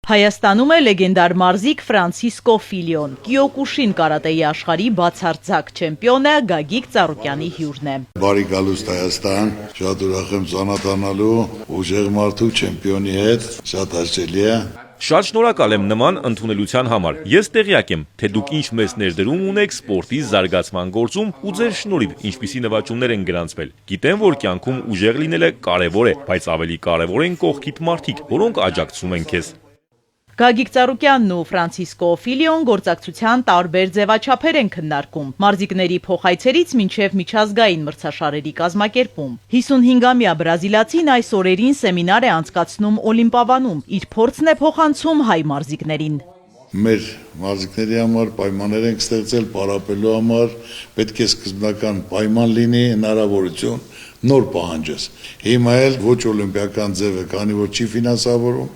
Հայաստանում է լեգենդար մարզիկ Ֆրանցիսկո Ֆիլիոն, Կիոկուշին կարատեի աշխարհի բացարձակ չեմպիոնը Գագիկ Ծառուկյանի հյուրն է։ Բարի գալուստ Հայաստան, շատ ուրախ եմ ծանոթանալու ուժեղ մարդու չեմպիոնի հետ, շատ հաճելի է։ Շատ շնորհակալ եմ նման ընդունելության համար։ Ես տեղյակ եմ, թե դուք ինչ մեծ ներդրում ունեք սպորտի զարգացման գործում ու ձեր շնորհիվ ինչպիսի նվաճումներ են գրանցվել։ Գիտեմ, որ կյանքում ուժեղ լինելը կարևոր է, բայց ավելի կարևոր են կողքիդ մարդիկ, որոնք աջակցում են քեզ։ Գագիկ Ծառուկյանն ու Ֆրանցիսկո Ֆիլիոն գործակցության տարբեր ձևաչափեր են քննարկում, մարզիկների փոխայցերից մինչև միջազգային մրցաշարերի կազմակերպում։ 55-ամյա բրազիլացին այս օրերին սեմինար է անցկացնում Օլիմպիադանում, իր փորձն է փոխանցում հայ մարզիկներին։ Մեր մարզիկների համար պայմաններ ենք ստեղծել պարապելու համար, պետք է սկզբնական պայման լինի, հնարավորություն, նոր պահանջես։ Հիմա էլ ոչ օլիմպիական ձև է, քանի որ չի ֆինանսավորում,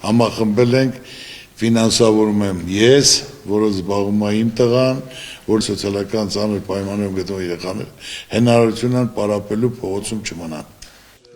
համախմբել ենք, ֆինանսավորում եմ ես, որը զբաղվում է իմ տղան, որ սոցիալական ծանր պայմաններում գտնվող երեխաներ հնարավորություն են պարապելու փողոցում չմնան։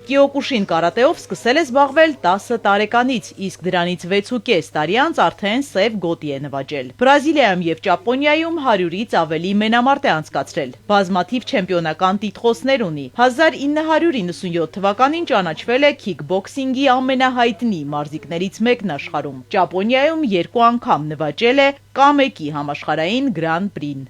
Կիոկուշին կարատեով սկսել է զբաղվել 10 տարեկանից, իսկ դրանից 6.5 տարի անց արդեն սև գոտի է նվաճել։ Բրազիլիայում եւ Ճապոնիայում 100-ից ավելի մենամարտ է անցկացրել։ Բազմաթիվ չեմպիոնական տիտղոսներ ունի։ 1997 թվականին ճանաչվել է քիքբոքսինգի ամենահայտնի մարզիկներից մեկն աշխարհում։ Ճապոնիայում 2 անգամ նվաճել է Կամեկի համաշխարհային Գրան Պրին։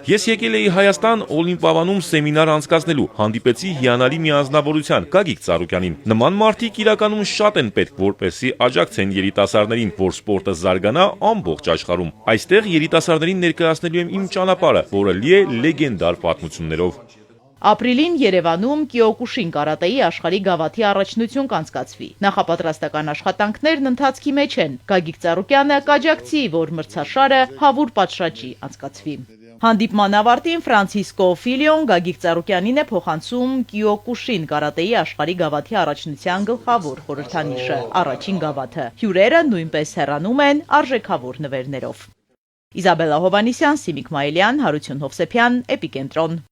Ես եկել էի Հայաստան Օլիմպիադանում սեմինար անցկացնելու, հանդիպեցի հիանալի մի անձնավորության Գագիկ Ծառուկյանին։ Նման մարդիկ իրականում շատ են պետք, որպեսզի աջակցեն երիտասարդներին, որ սպորտը զարգանա ամբողջ աշխարհում։ Այստեղ երիտասարդներին ներկայացնելու եմ իմ ճանապարհը, որը լի է լեգենդար պատմություններով։ Ապրիլին Երևանում Կիոկուշին կարատեի աշխարհի գավաթի առաջնություն կանցկացվի։ Նախապատրաստական աշխատանքներն ընթացքի մեջ են։ Գագիկ Ծառուկյանը կաջակցի, որ մրցաշարը հավուր պատշաճի անցկացվի։ Հանդիպման ավարտին Ֆրանցիսկո Ֆիլիոն Գագիկ Ծառուկյանին է փոխանցում Կիոկուշին կարատեի աշխարհի գավաթի առաջնության գլխավոր խորհրդանիշը՝ առաջին գավաթը։ Հյուրերը նույնպես հեռանում են արժեքավոր նվերներով։ Իզաբելլա Հովհաննիսյան, Սիմիկ Մայիլյան, Հարություն Հովսեփյան, Էպիկենտրոն։